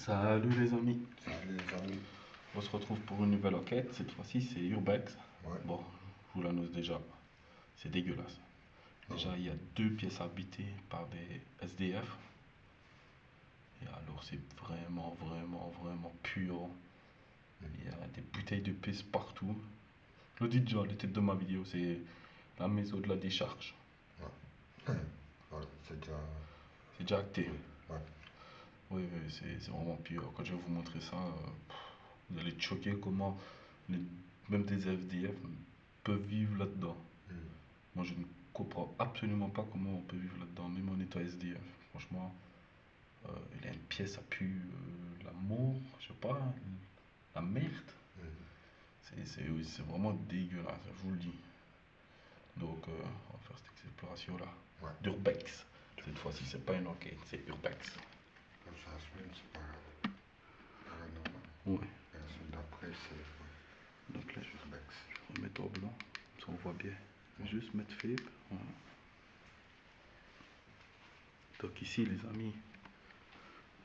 Salut les amis, Salut les amis. on se retrouve pour une nouvelle enquête. Cette fois-ci, c'est Urbex. Ouais. Bon, je vous l'annonce déjà, c'est dégueulasse. Déjà, il y a deux pièces habitées par des SDF. Et alors, c'est vraiment puant. Il y a des bouteilles de pisse partout. Je le dis déjà, le titre de ma vidéo, c'est la maison de la décharge. Voilà, c'est déjà. C'est déjà acté. Ouais. Oui, c'est vraiment pire. Quand je vais vous montrer ça, vous allez être choqué comment les- même des SDF peuvent vivre là-dedans. Mm. Moi, je ne comprends absolument pas comment on peut vivre là-dedans, même en étant SDF. Franchement, il y a une pièce, ça pue l'amour, je sais pas, la merde. Mm. C'est vraiment dégueulasse, je vous le dis. Donc, on va faire cette exploration-là. Ouais. D'Urbex. Cette fois-ci, c'est pas une enquête, c'est Urbex. Comme ça, la semaine, c'est pas normal. Ouais. Et la semaine d'après, c'est Donc là, Urbex. je vais remettre au blanc, comme ça on voit bien. Juste mettre faible. Voilà. Donc ici, les amis,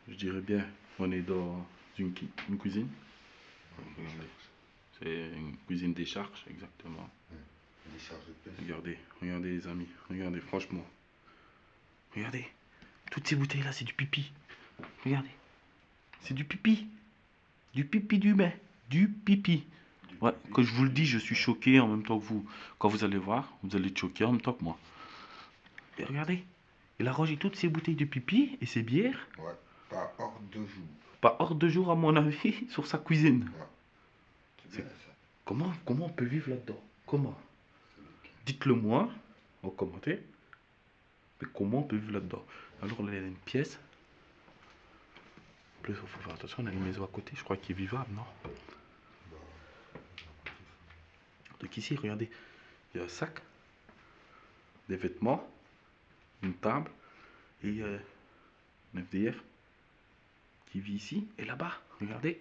je dirais bien, on est dans une cuisine. Regardez. C'est une cuisine décharge, exactement. Décharge de pêche. Regardez les amis, regardez franchement. Regardez, toutes ces bouteilles là c'est du pipi. Regardez, c'est du pipi. Du pipi d'humain. Du pipi. Ouais, quand je vous le dis, je suis choqué en même temps que vous. Quand vous allez voir, vous allez être choqué en même temps que moi. Et regardez, il a rangé toutes ces bouteilles de pipi et ces bières. Ouais, pas hors de jour. Pas hors de jour à mon avis, sur sa cuisine. Ouais. C'est bien ça. Comment on peut vivre là-dedans? Comment? Dites-le moi en commentaire. Mais comment on peut vivre là-dedans? Alors là, il y a une pièce. En plus, il faut faire attention, on a une maison à côté. Je crois qu'il est vivable, non? Donc ici, regardez, il y a un sac, des vêtements, une table et un FDF qui vit ici. Et là-bas, regardez,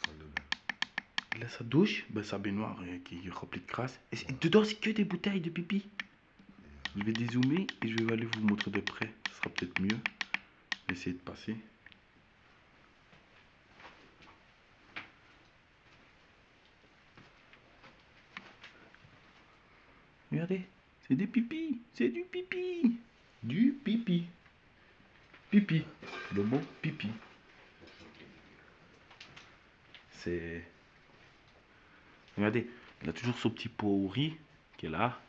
Salle de bain. il a sa douche, ben, sa baignoire qui est remplie de crasse. Et dedans, c'est que des bouteilles de pipi. Je vais dézoomer et je vais aller vous montrer de près. Ce sera peut-être mieux. Je vais essayer de passer. Regardez, c'est des pipis, c'est du pipi. Du pipi. Pipi. Le mot pipi. C'est... Regardez, il a toujours ce petit pot au riz qui est là.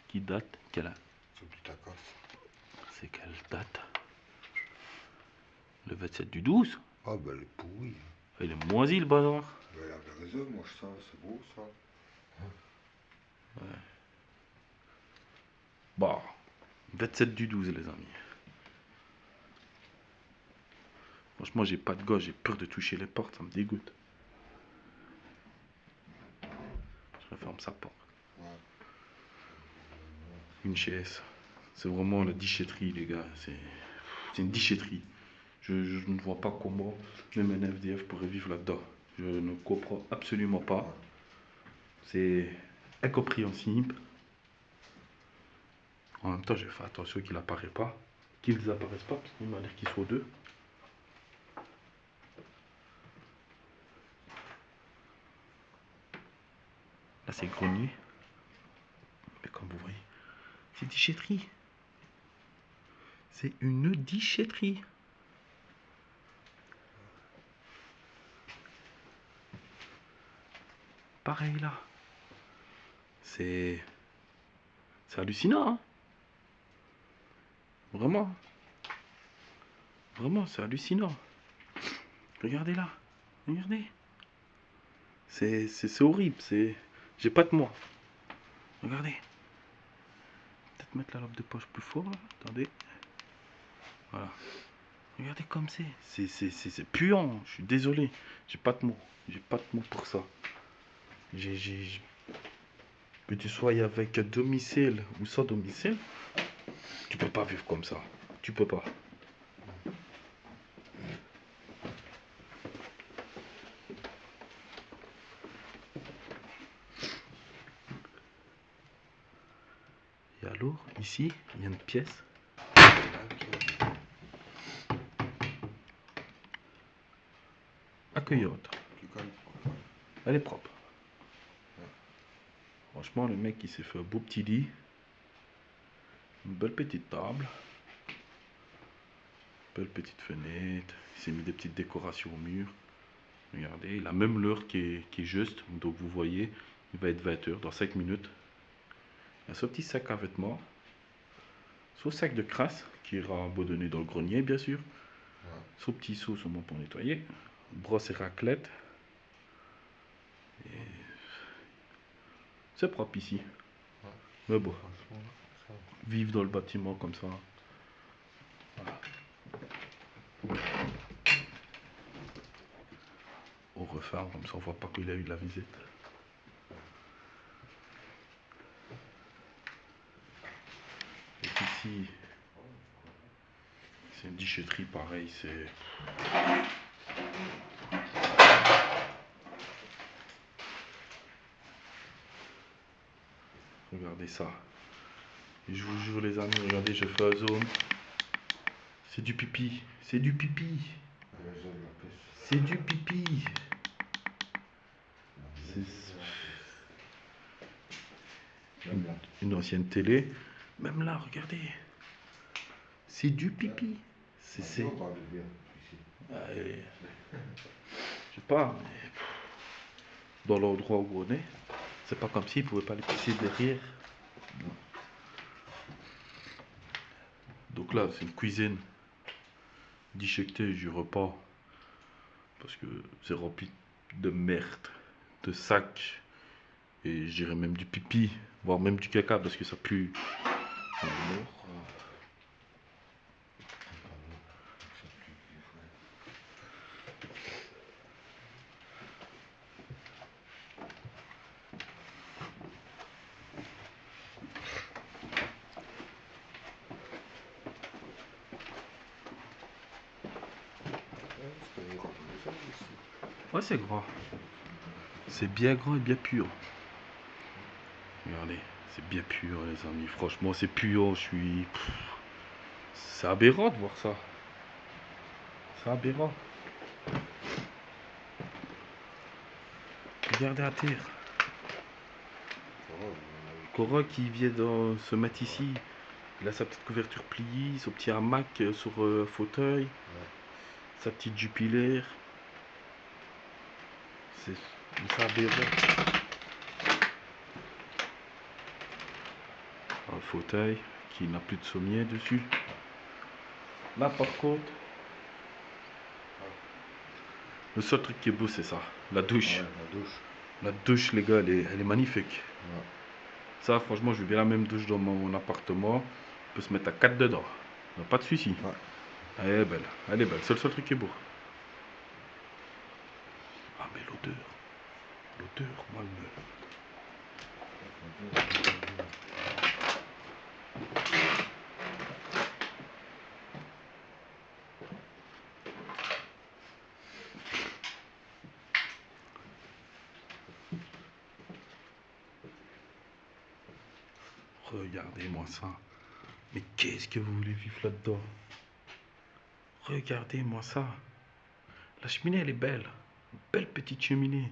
Qui date, quelle Ce petit tacos. c'est quelle date? Le 27 du 12. Ah, ben, elle est pourrie. Il est moisi le bazar. Ben, elle avait raison, moi, ça, c'est beau, ça. Bah, 27 du 12 les amis. Franchement, j'ai pas de gosse, j'ai peur de toucher les portes, ça me dégoûte. Je referme sa porte. Ouais. Une chaise. C'est vraiment la déchetterie, les gars. C'est une déchetterie. Je ne vois pas comment même un FDF pourrait vivre là-dedans. Je ne comprends absolument pas. C'est incompréhensible. En même temps, j'ai fait attention qu'il n'apparaît pas. Qu'ils n'apparaissent pas, parce qu'il m'a l'air qu'ils soient deux. Là, c'est grenier. Mais comme vous voyez, c'est déchetterie. C'est une déchetterie. Pareil là. C'est hallucinant, hein. Vraiment. Vraiment, c'est hallucinant. Regardez là. Regardez. C'est horrible. J'ai pas de mots. Regardez. Peut-être mettre la lampe de poche plus fort là. Attendez. Voilà. Regardez comme c'est puant. Je suis désolé. J'ai pas de mots. J'ai pas de mots pour ça. Que tu sois avec domicile ou sans domicile, tu peux pas vivre comme ça. Tu peux pas. Et alors, ici, il y a une pièce. accueillante. Tu calmes pas. Elle est propre. Franchement, le mec, il s'est fait un beau petit lit. Une belle petite table. Belle petite fenêtre. Il s'est mis des petites décorations au mur. Regardez, il a même l'heure qui est juste. Donc vous voyez, il va être 20 h dans 5 minutes. Il y a ce petit sac à vêtements. Ce sac de crasse qui ira abandonné dans le grenier, bien sûr. Ouais. Ce petit seau sûrement pour nettoyer. Brosse et raclette. Et c'est propre ici. Ouais. Mais bon, Franchement, ça va. vivre dans le bâtiment comme ça. Voilà. On referme comme ça on voit pas qu'il a eu de la visite. Et ici, c'est une déchetterie pareil, c'est. Regardez ça. Et je vous jure les amis, regardez, je fais un zoom. C'est du pipi, c'est du pipi, Les gens de la pêche. c'est du pipi. C'est Même là. une ancienne télé. Même là, regardez. C'est du pipi. C'est. On parle de bien ici. Allez. Je sais pas, mais dans l'endroit où on est, c'est pas comme s'ils pouvaient pas les pisser derrière. Donc là, c'est une cuisine déchiquetée du repas. Parce que c'est rempli de merde, de sacs. Et je dirais même du pipi, voire même du caca parce que ça pue. à mort. Ouais, c'est grand. C'est bien grand et bien pur. Regardez, c'est bien pur, les amis. Franchement, c'est pur. Je suis. C'est aberrant de voir ça. C'est aberrant. Regardez à terre. Cora qui vient de se mettre ici. Il a sa petite couverture pliée, son petit hamac sur un fauteuil, sa petite jupilaire. C'est aberrant. Un fauteuil qui n'a plus de sommier dessus. Là par contre, le seul truc qui est beau c'est ça, la douche. Ouais, la douche. La douche les gars, elle est magnifique. Ouais. Ça franchement je veux bien la même douche dans mon appartement. On peut se mettre à 4 dedans. Il n'y a pas de souci. Ouais. Elle est belle, elle est belle. C'est le seul truc qui est beau. Ah mais l'odeur. L'odeur, moi elle me... Regardez-moi ça. Mais qu'est-ce que vous voulez vivre là-dedans? Regardez-moi ça. La cheminée, elle est belle. Une belle petite cheminée.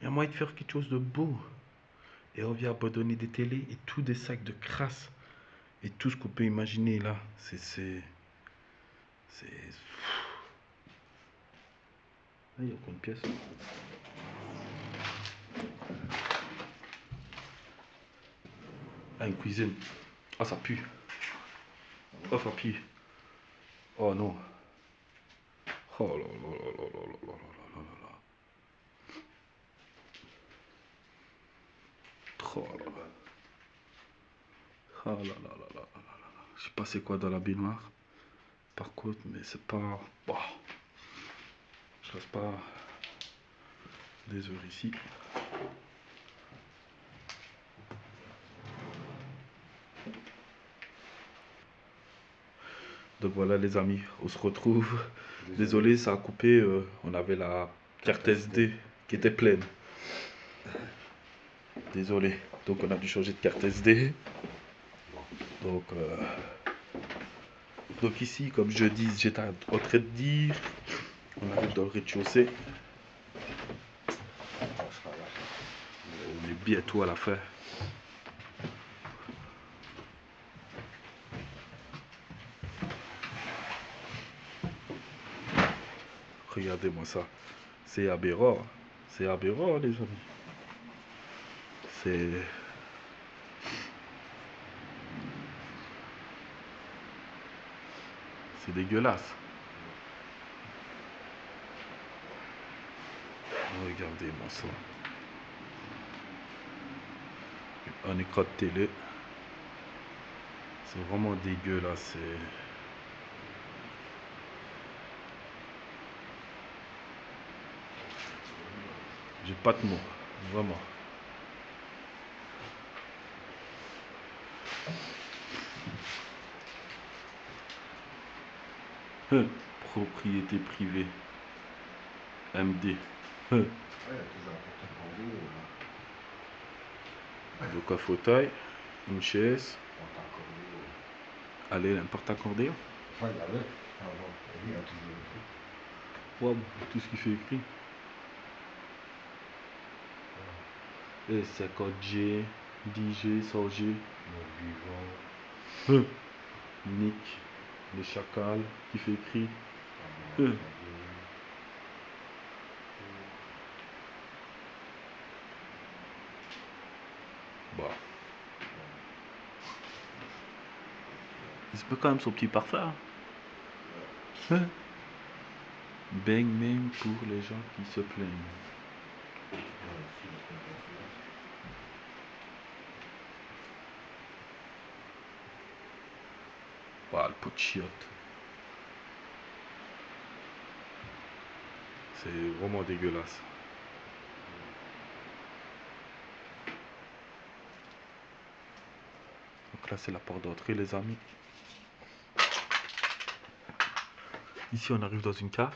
Il y a moyen de faire quelque chose de beau. Et on vient abandonner des télés et tous des sacs de crasse. Et tout ce qu'on peut imaginer là. C'est... Ah, il y a encore une pièce. Ah, une cuisine. Ah, ça pue. Oh, ça pue. Oh non. Oh là là là là là là là là là là. Oh là là. Oh là là là là là là là. Je sais pas c'est quoi dans la baignoire. Par contre, mais c'est pas... Bon. Je reste pas des heures ici. Donc voilà les amis, on se retrouve. Désolé, ça a coupé. On avait la carte SD qui était pleine. Désolé. Donc on a dû changer de carte SD. Donc ici, comme je dis, j'étais en train de dire, On arrive dans le rez-de-chaussée. On sera là. On est bientôt à la fin. Regardez-moi ça. C'est aberrant. C'est aberrant, les amis. C'est... C'est dégueulasse. Regardez-moi ça. Un écran de télé. C'est vraiment dégueulasse. C'est... J'ai pas de mots. Vraiment. Propriété privée. MD. Ouais, il y a toujours un porte-à-faux, là. Donc un fauteuil, une chaise. Porte-à-faux. Allez, un porte-accordéon. Enfin, il y avait. Avant, il y a toujours le truc. Wow, tout ce qui fait écrit. Et 50G, 10G, 100G. Mon vivant. Nick, le chacal qui fait écrit. Ah, Bah. Il se peut quand même son petit parfum. Hein. Bang même pour les gens qui se plaignent. Voilà, le pot de chiottes. C'est vraiment dégueulasse. Donc là, c'est la porte d'entrée, les amis. Ici, on arrive dans une cave.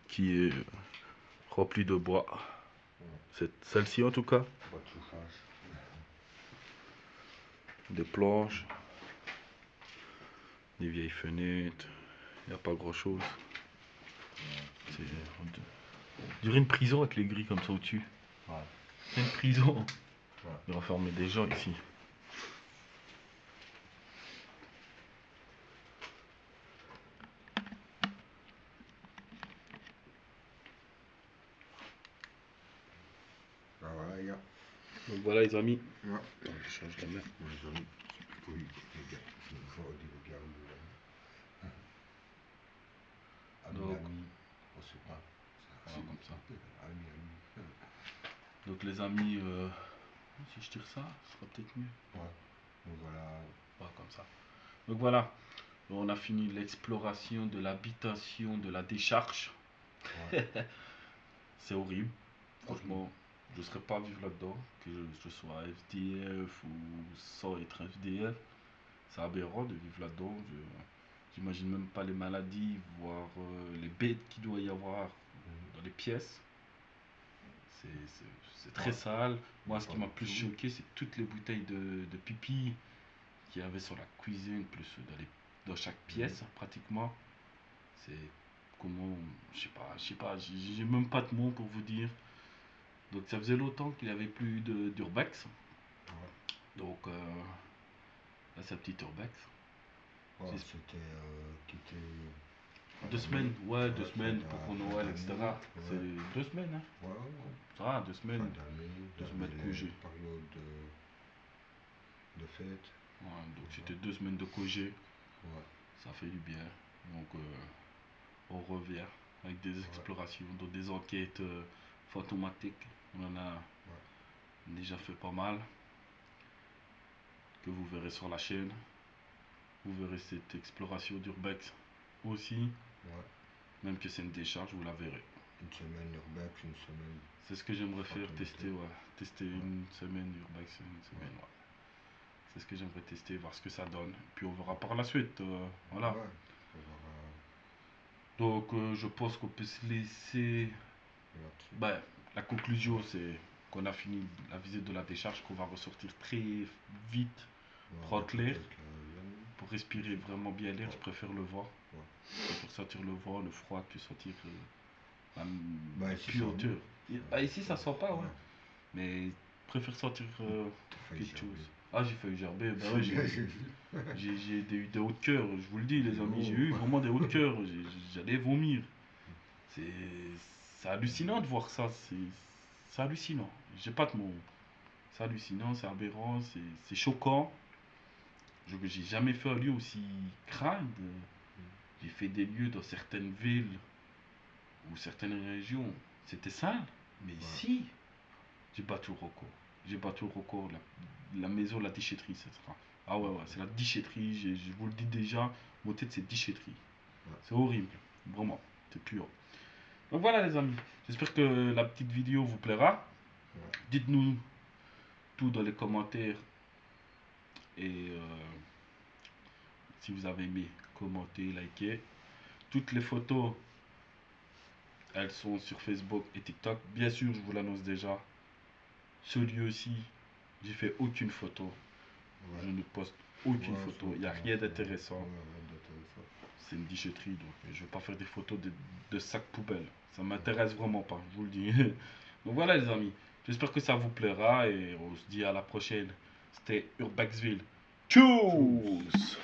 Qui est remplie de bois. Celle-ci, en tout cas. Bois de chauffage. Des planches. Des vieilles fenêtres. Il n'y a pas grand-chose. C'est... On dirait une prison avec les grilles comme ça au-dessus. Ouais. C'est une prison. Ouais. Ils renferment des gens ici. Ah, voilà, les gars. Donc voilà les amis. Ouais. Attends, je change la main. Les amis. Oui, les gars. Je vois des regards de ami, Donc, ami. On sait pas. voilà, comme ça. Ami, ami. Donc les amis, si je tire ça, ce sera peut-être mieux. Ouais. Donc voilà. Voilà, comme ça. Donc voilà. On a fini l'exploration de l'habitation de la décharge. Ouais. C'est horrible. Franchement, je ne serais pas à vivre là-dedans. Que je sois FDF ou sans être FDF. C'est aberrant de vivre là-dedans. J'imagine même pas les maladies, voire les bêtes qu'il doit y avoir dans les pièces. C'est très Ouais. sale. Moi, ce qui m'a Pas plus du tout. choqué, c'est toutes les bouteilles de pipi qu'il y avait sur la cuisine, plus dans chaque pièce, pratiquement. C'est comment, je sais pas, j'ai même pas de mots pour vous dire. Donc ça faisait longtemps qu'il n'y avait plus d'urbex. Ouais. Donc là, c'est un petit urbex. Ouais, C'est- c'était quitté. 2 semaines, ouais, 2 semaines fin pour Noël, d'année, etc. ouais. C'est 2 semaines, hein. Ouais, ouais. Ça va, 2 semaines. Fin d'année, Deux dans semaines de congé. les périodes de fête. Ouais, donc c'était 2 semaines de congé. Ouais. Ça fait du bien. Donc on revient avec des explorations, donc des enquêtes fantomatiques. On en a déjà fait pas mal. Que vous verrez sur la chaîne. Vous verrez cette exploration d'urbex aussi. Ouais. Même que c'est une décharge, vous la verrez. Une semaine urbex, une semaine. C'est ce que j'aimerais faire, Fantomité. tester, ouais. Tester une semaine urbex, une semaine, ouais. C'est ce que j'aimerais tester, voir ce que ça donne. Puis on verra par la suite. Voilà. Ouais. On Donc je pense qu'on peut se laisser. verra là-dessus. Ben, la conclusion, c'est qu'on a fini la visite de la décharge, qu'on va ressortir très vite prendre l'air. avec la laine. Pour respirer vraiment bien l'air, je préfère le vent. Ouais. Je préfère sentir le vent, le froid, que sentir la Bah, ici, plus ça hauteur. remonte. Bah, ici, ça sent pas, ouais. Ouais. Mais je préfère sentir T'as failli quelque gerber. chose. Ah, j'ai failli gerber. Bah ouais, J'ai vu. j'ai des hauts de cœur, je vous le dis, les amis. J'ai Oh. eu vraiment des hauts de cœur. J'allais vomir. C'est c'est hallucinant de voir ça. C'est hallucinant. J'ai pas de mots. C'est hallucinant, c'est aberrant, c'est choquant. J'ai jamais fait un lieu aussi crade. J'ai fait des lieux dans certaines villes ou certaines régions. C'était sale. Mais ici, j'ai battu le record. J'ai battu le record. La maison, la déchetterie, ça sera. Ah ouais, ouais, c'est la déchetterie. Je vous le dis déjà, mon tête, c'est déchetterie. Ouais. C'est horrible. Vraiment. C'est pur. Donc voilà, les amis. J'espère que la petite vidéo vous plaira. Ouais. Dites-nous tout dans les commentaires. Et si vous avez aimé, commentez, likez. Toutes les photos, elles sont sur Facebook et TikTok. Bien sûr, je vous l'annonce déjà. Ce lieu-ci, j'ai fait aucune photo. Ouais. Je ne poste aucune Ouais, photo. ça Il n'y a rien d'intéressant. Ouais, rien d'intéressant. C'est une déchetterie, donc je ne vais pas faire des photos de sacs poubelles. Ça m'intéresse vraiment pas, je vous le dis. Donc voilà, les amis. J'espère que ça vous plaira et on se dit à la prochaine. C'était Urbaxville. Tchuss!